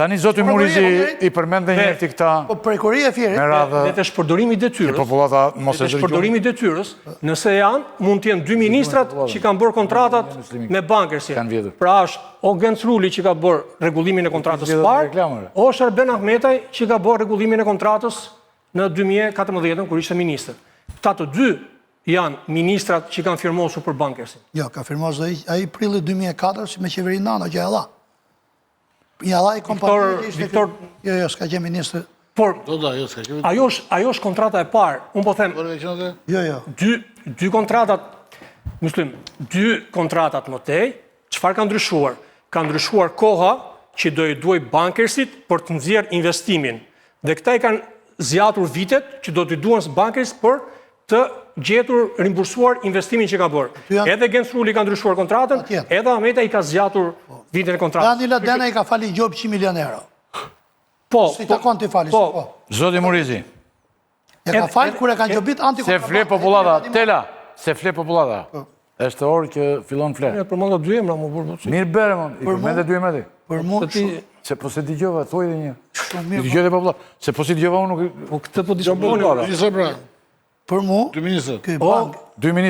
Tani zoti Murizi I përmend dhe njërti këta... Po prokuroria e Fierit... Dhe të shpërdorimi detyrës... Popullata mos e dërgjojnë... Shpërdorimi detyrës, nëse janë, mund të jenë 2 ministrat që kanë bërë kontratat me bankersin. Pra është o Genc Ruli që ka bërë rregullimin e kontratës parë, o është Arben Ahmetaj që ka bërë rregullimin e kontratës në 2014 kur ishte ministër. Këta të dy janë ministrat që kanë firmosur për bankersin. Jo, ka firmosur ai prilli 2004 me qeverinë nano që e dha. Ja dha I kompaninë Viktor... Jo, s'ka qenë ministër. Por, ajo është kontrata e parë. Unë po them... Jo. Dy kontratat, Muslim, 2 kontratat më tej, çfarë ka ndryshuar? Ka ndryshuar koha që do I duaj bankersit për të nxjerrë investimin. Dhe këta I kanë zgjatur vitet që do t'i duan bankersit për të gjetur rimbursuar investimin që ka bërë. Edhe Genc Ruli ka ndryshuar kontratën, edhe Ahmeta I ka zgjatur vitin e kontratës. Danila Dena I ka fali gjobë 100 milion euro. Po. Si ta konti fali. Zoti Murizi. Ja ka falë kur e kanë gjobit antikontrabandë. Se fle popullata, Tela, se fle popullata. Është orë që fillon fle. Përmenda 2 emra, më burë. Mirë bere, më. I përmende 2 emra ti. Për mu, se po se t'igjova, thoi dhe një. I t'igjove popullata. Se po se t'igjova unë nuk... Po këtë po t'i Për mu,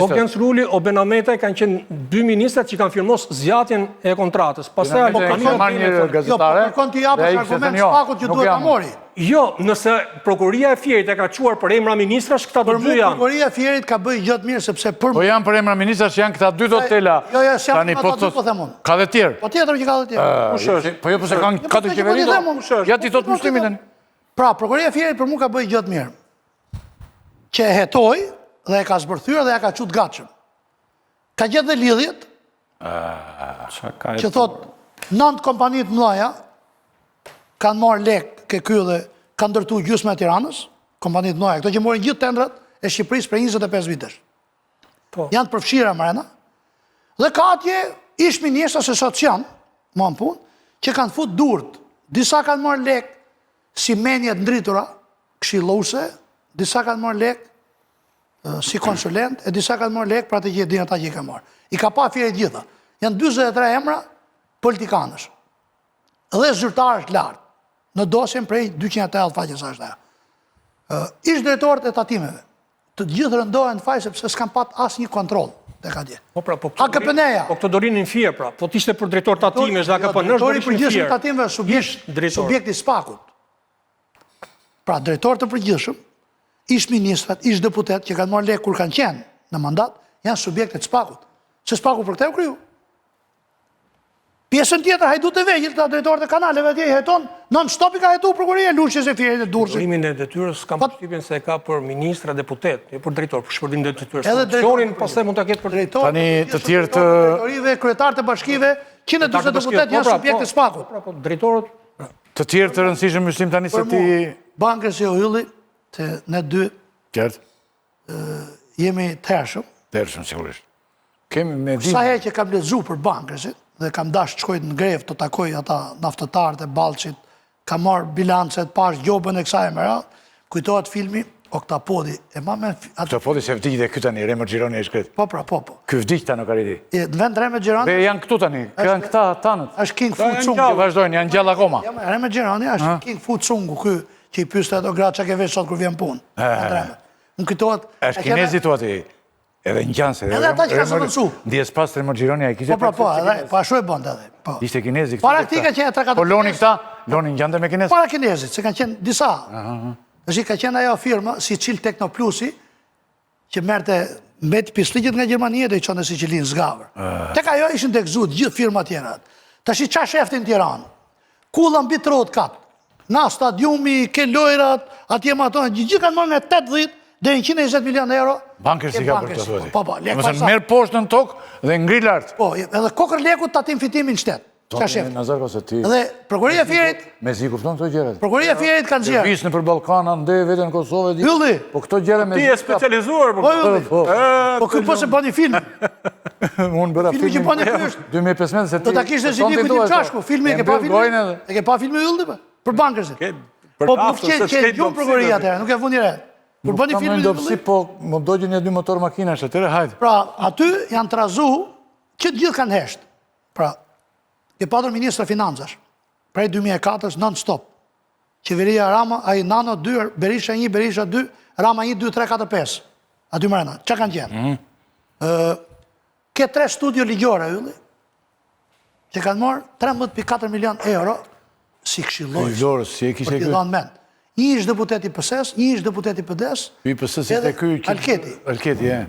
o Genc Ruli, o Ben Ahmetaj kanë qenë 2 ministrat që kanë firmos zgjatjen e kontratës. Pastaj ka marrë një gazetare. Jo, po kërkon t'i japësh argument shpakut që duhet ta mori. Jo, nëse prokuroria e Fierit e ka quar për emra ministrash, këta të dy janë. Prokuroria e Fierit ka bëj gjë të mirë sepse për... Po janë për emra ministrash që janë këta 2 do Tela. Jo, s'janë ata 2 po them unë. Ka dhe tjerë. Po tjetër që ka dhe tjerë. Po jo, po se kanë 4 qeveri. Ja ti thot Muslimi tani. Pra, prokuroria e Fierit për mua ka bëj gjë të mirë. Që e hetoj dhe e ka zbërthyer dhe e ka qut gatshëm. Ka gjetë dhe lidhjet, që thot, 9 kompanit mëdha kanë marrë lek ke ky dhe kanë ndërtu gjysmë e Tiranës, kompanit mëdha, këto që morin gjithë tendrat e Shqipërisë për 25 vitesh. Janë të përfshira mrena, dhe ka atje ish ministra se sot janë, më në punë, që kanë fut durët. Disa kanë marrë lek si menjet ndritura, këshillose, disa kanë marrë lek si konsulent, e disa kanë marrë lek pra të gjithë ata që I ka marrë. I ka pa Fierit gjitha. Janë 23 emra politikanësh. Dhe zyrtarësh lartë. Në dosjen prej 280 faqes është ajo. Ish drejtorët e tatimeve. Të gjithë rëndohen faj sepse s'kan pat asnjë kontroll tek atje. AKP-ja. Po këto do rinin fije pra. Po t'ishte për drejtor tatimesh dhe AKP-n do rinin fije. Tatimeve subjekti SPAK-ut. Pra drejtorët të përgjithshëm, ish ministrat, ish deputet që kanë marrë lek kur kanë qenë në mandat, janë subjektet SPAK-ut. Se SPAK-u për këtë u kriju. Pjesën tjetër, hajdut e vegjël të drejtorët e kanaleve atje I heton, non-stop I ka hetu prokuroria, luqjes e Fierit e Durrësit. Shpërdimin e detyrës kam përshtypjen se ka për ministra, deputet, jo për drejtor, për shpërdim e detyrës. Edhe drejtorin pastaj mund ta ketë për drejtor. Tani të tjerë të drejtorive, kryetarët e bashkive, 140 deputet janë subjekte SPAK-ut. Po drejtorët të tjerë të rëndësishëm Muslim tani se ti bankës e Ylli, te ne dy jemi të hershëm sigurisht. Kemi me ditë. Sa herë që kam lexuar për bankësit dhe kam dashur të shkoj në grevë të takoj ata naftëtarët e Ballçit, kam marr bilancet, pash gjobën e kësaj me radhë, kujtohet filmi Oktapodi. E ma me Oktapodi se vdiq dhe ky tani Remo Xhironi e shkret. Po. Ky vdiq tani nuk arriti. Në vend Remo Xhironi. Dhe janë këtu tani, kanë këta tanët. Është King Fu Chung. Vazhdojnë, janë gjallë akoma. Remo Xhironi është King Fu Chung, ky që I pyeste ato gratë që ke veç sot kur vjen punë. Më kujtohet. Është kinezi tu aty. Edhe në gjanse. Edhe ata që ka së mënsu. Ndjes pas Remo Xhironi a I kishte. Po, ashtu e bënda edhe. Ishte kinezi. Para këti ka qenë 3-4. Po loni këta, loni në gjante me kinezi. Para kinezit, se kanë qenë disa. Është ka qenë ajo firma, si Qil Teknoplusi, që merte mbeti pislikit nga Gjermania dhe I qonë në Sicilinë zgavër. Tek ajo ishin të gëzut, gjithë firma tjerat. Tash I qa sheftin Tiranë. Kulla mbi trot katë. Na stadiumi, ke lojrat, atje ma tonë, gjithë kanë marrë nga 80 dhe 120 milion euro. Bankës I ka për të thueti. Po, lekë pasaj. Merë poshtë në tokë dhe ngri lartë. Po, edhe kokër lekut tatim fitimin shtetë. Qa sheftë. Nazar, se ti... Dhe prokuroria Fierit... Me zi kupton këto gjeret? Prokuroria Fierit kanë zjerë. Visë në për Balkana, ndë vetë në Kosovë... Ylli! Po këto gjeret me zi... Ti e specializuar, po Ylli! Po këtë po se bëni film. Unë bëra filmi që bëni kështë. 2015 se ti... Do ta kishtë si një këtë qashku. Filmi e ke pa filmi? E ke pa filmi Ylli, për bankërsit. Po nuk që gjumë prokuroria atëre, nuk e fundi re. Kur bëni filmi Ylli... Po më dojgjë një 2 motor makinash, atëre hajtë. Pra, aty janë trazu që gjithë kanë heshtë. Pra, ke padur ministra financash, prej 2004 non-stop. Qeveria Rama, ai Nano 2, Berisha 1, Berisha 2, Rama 1, 2, 3, 4, 5. Aty mrena. Çka kanë qenë? Ke 3 studio ligjore, ylli, që kanë marrë 13.4 milion euro si këshillojës. Ligjore, si e kishe Për t'i dhënë mend. Një ish deputet i PS-s, një ish deputet i PD-s, I PS-s edhe te ky Alketi. Alketi, e.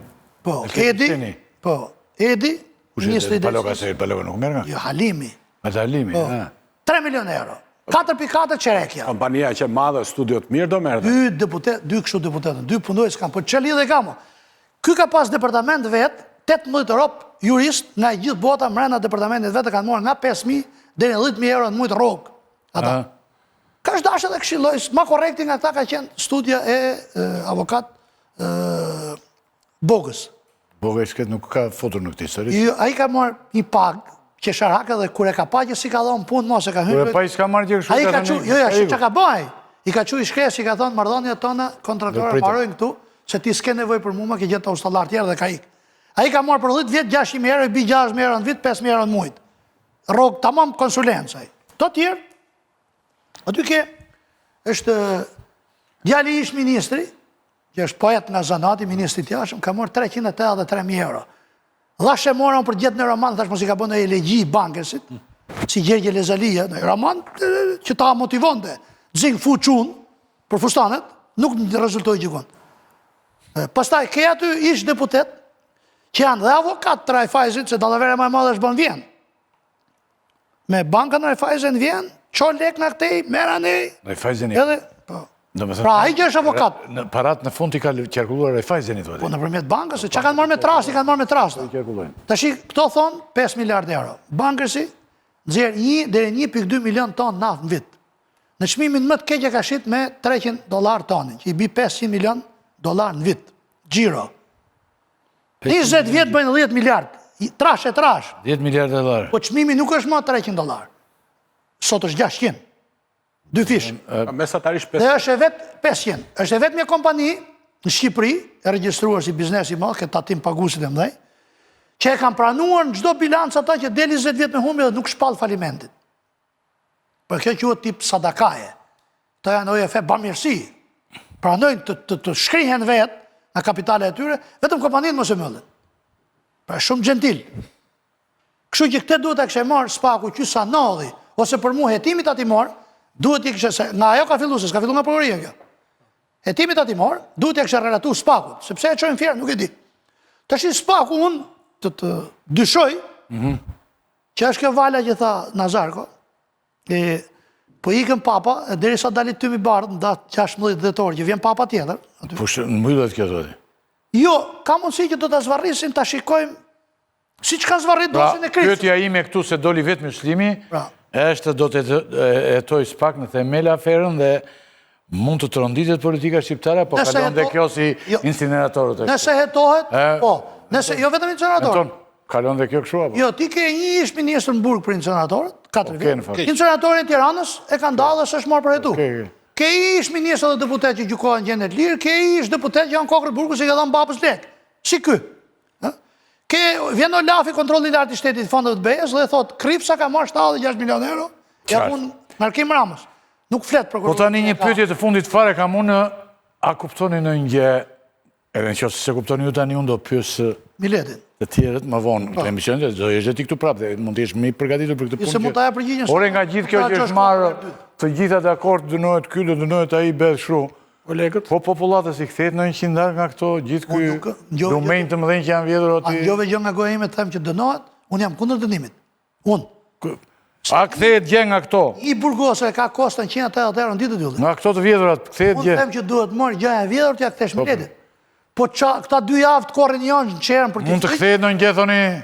Po, Alketi Edi, Seni. po, Edi, ministri i Paloka drejtësisë. se Paloka nuk merr nga. Jo, Halimi. Me Dalimi, Po, 3 milion euro. 4.4 qerekja. Kompania që madhe, studiot mirë do merë. 2 deputet, 2 kështu deputetën, 2 punojës kanë, po që lidhe ka mo. Ky ka pas departament vetë, 18 Europë jurist nga gjithë bota mrena departamentit vetë kanë morë nga 5.000 deri në 10.000 euro në mujtë rogë. Ata. Ka është dashë dhe këshillojës, ma korekti nga ta ka qenë studia e avokat Bogës. Boga i shket nuk ka fotur në këtë histori. A i ka marë një pagë, që sharhaka dhe kure ka pa që si ka dhonë punë mos e ka hyrë. Kure pa i s'ka marrë gjë kështu. A i ka që, jo, që ka bëj, i ka që i shkres, i ka thonë mardhonja tona, kontraktore marojnë këtu, se ti s'ke nevoj për mua, ke gjithë të ustallar tjerë dhe ka ik. A i ka marë për 10 vjetë 600.000 euro, i bi 6.000 euro në vit, 5.000 euro në mujtë. Rogë, tamam konsulencaj. To tjerë, aty ke, është djali ish ministri, që është poet nga zanati, ministri tjashëm, ka marë 383.000 euro. Dhashe morën për gjetë në roman, thash mos i ka bënë e legji i bankersit, si Gjergje Lezalia, në roman që ta motivonte, dzingë fu qunë për fustanet, nuk rezultoj gjikon. Pastaj, ke aty ish deputet, që janë dhe avokat të Raiffeisen, se dallavera më e madhe është bën Vjenë. Me bankën Raiffeisen Vjenë, qo lek në këtej, mera nej, Raiffeiseni. edhe, po. Pra, a i që është avokat. Parat në fund i ka qarkulluar Raiffeiseni, Po, në përmjet bankës, që kanë marrë me trasti, kanë marrë me trasti. Të shi, këto thonë 5 miliard euro. Bankërsi nxjerr 1 deri 1.2 milion ton naftë në vit. Në çmimin më të keq ka shit me $300 tonin, që i bi 500 milion dollar në vit. Gjiro. 20 vjet bëjnë 10 miliard. Trash e trash. 10 miliard dollar. Po çmimi nuk është më $300. Sot është 600. 2 fish. Mesatarisht Dhe është e vetë 500. Është e vetë një kompani në Shqipëri, e regjistruar si biznes i madh, këtë tatim paguesit e mëdhej, që e kanë pranuar në çdo bilancë ata që deli 20 vjet me humbje dhe nuk shpall falimentit. Për kjo quhet tip sadakaje. Këto janë OJF bamirësi. Pranojnë të shkrihen vetë në kapitale e tyre, vetëm kompaninë mos e mëllin. Pra shumë gentil. Kështu që këtë duhet e kështë marë spaku që sa nodhi, ose për mu hetimit ati marë, duhet i kështë, nga ajo ka fillu, se s'ka fillu nga prokuria kjo. Hetimit ati marë, duhet i kështë relatu spakut, sepse e qojnë fjerë, nuk e di. Të shi spaku unë të dyshoj, që është kjo vala që tha Nazarko, po ikën papa, deri sa dalit tymi bardë, nda 16 dhjetor, që vjen papa tjetër. Po në mbyllet kjo zoti. Jo, ka mundësi që do të zvarrisin, të shikojmë, si që ka zvarrit Pra, dosin e kritë. pyetja ime këtu se doli vetë muslimi, Pra. është do të hetoj spak në themel aferën dhe mund të tronditet politika shqiptare, po Nëse kalon dhe heto- kjo si jo. incineratorët e Nëse hetohet, E- po, nëse, jo vetëm incinerator. Ton, kalon dhe kjo kështu apo? Jo, ti ke një ish ministër në burg për incineratorët, 4 Okej, në vjet. fakt. Incineratori në Tiranës e kanë dalë dhe s'është marrë për hetu. Okej. Ke ish ministër dhe deputet që gjykohen gjende të lirë, ke ish deputet që janë kokër burgu se ka dhënë babës lek. Si ky. Ë? Vjen Olafi kontrolli i lartë i shtetit fondeve të BE-s dhe thot Kripsa ka marrë 76 milion euro, ja Qartë. pun Markim Ramës. Nuk flet Po prokurori. tani një pyetje të fundit fare kam unë, a kuptoni në një, edhe në qoftë se kuptoni ju tani unë do pyes Miletin. të tjerët më vonë në emisionin, do jesh ti këtu prapë, dhe mund të jesh më i përgatitur për këtë punë. Se mund ta jap përgjigjen. Ore nga gjithë kjo që është marrë, të gjitha dakord, dënohet ky, dënohet ai, bëhet kështu. Kolegët, Po popullatës i kthehet në 100 nga këto, gjithë ky Unë nuk- ngjove- lumenj të mëdhenj që janë vjedhur A aty. njove gjë nga goja ime të them që dënohet, unë jam kundër dënimit. Unë. A kthehet gjë nga këto? I burgose ka kostën 180 euro në ditë dy. Nga këto të vjedhurat kthehet Unë gjë. them që duhet marrë gjëja e vjedhur t'ja kthesh Miletit. Po këta 2 javë të korrin janë në qerën për Mund të ti. kthehet në një gjë thoni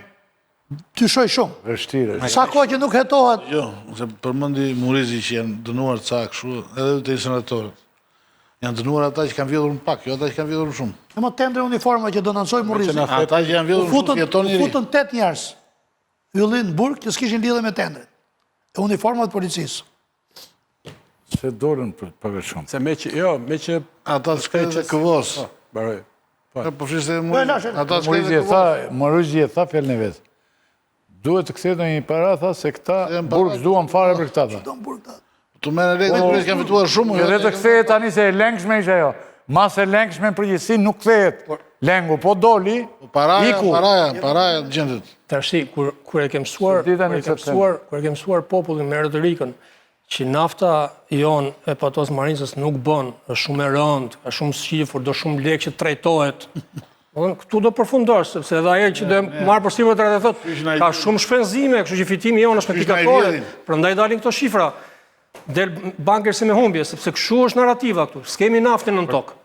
Tyshoj shumë. vështirë. Sa kohë që nuk hetohet, Jo, se përmendi Murizi që janë dënuar ca kështu, edhe të insenatorët. Janë dënuar ata që kanë vjedhur më pak, jo ata që kanë vjedhur më shumë. e më tendre uniforma që denoncoj Murrizi. Ata që janë vjedhur më shumë jeton i ri. Futën 8 njerëz. Yllin në burg që s'kishin lidhje me tendrin. E uniformat policisë. Se dolën për pak shumë. Se me që... Ata të shkaj që këvos. Baroj. Po fliste Po, e lashe. ata të Morizi shkaj e tha, Morizi e tha fjalën e vet. duhet të kthehet në një para, tha se këta para. burg s'duan fare për këta. Tha. Do më burg ta. Tu merr elektrik, për kanë fituar shumë. Edhe të kthehet tani se e lengshme ishte ajo. Mas e lengshme në përgjithësi nuk kthehet. Lengu po doli, iku. Paraja gjendet. Tashi kur e ke mësuar, kur e ke mësuar popullin me retorikën që nafta jon e patos Marinsës nuk bën, është shumë e rëndë, ka shumë shifur, do shumë lekë që trajtohet. Këtu do përfundosh, sepse edhe ajo që do marr përsipër të thotë, ka shumë shpenzime, kështu që fitimi jon është me pikatore. Prandaj dalin këto shifra. Del bankersi me humbje, sepse kështu është narrativa këtu. S'kemi naftën në tokë.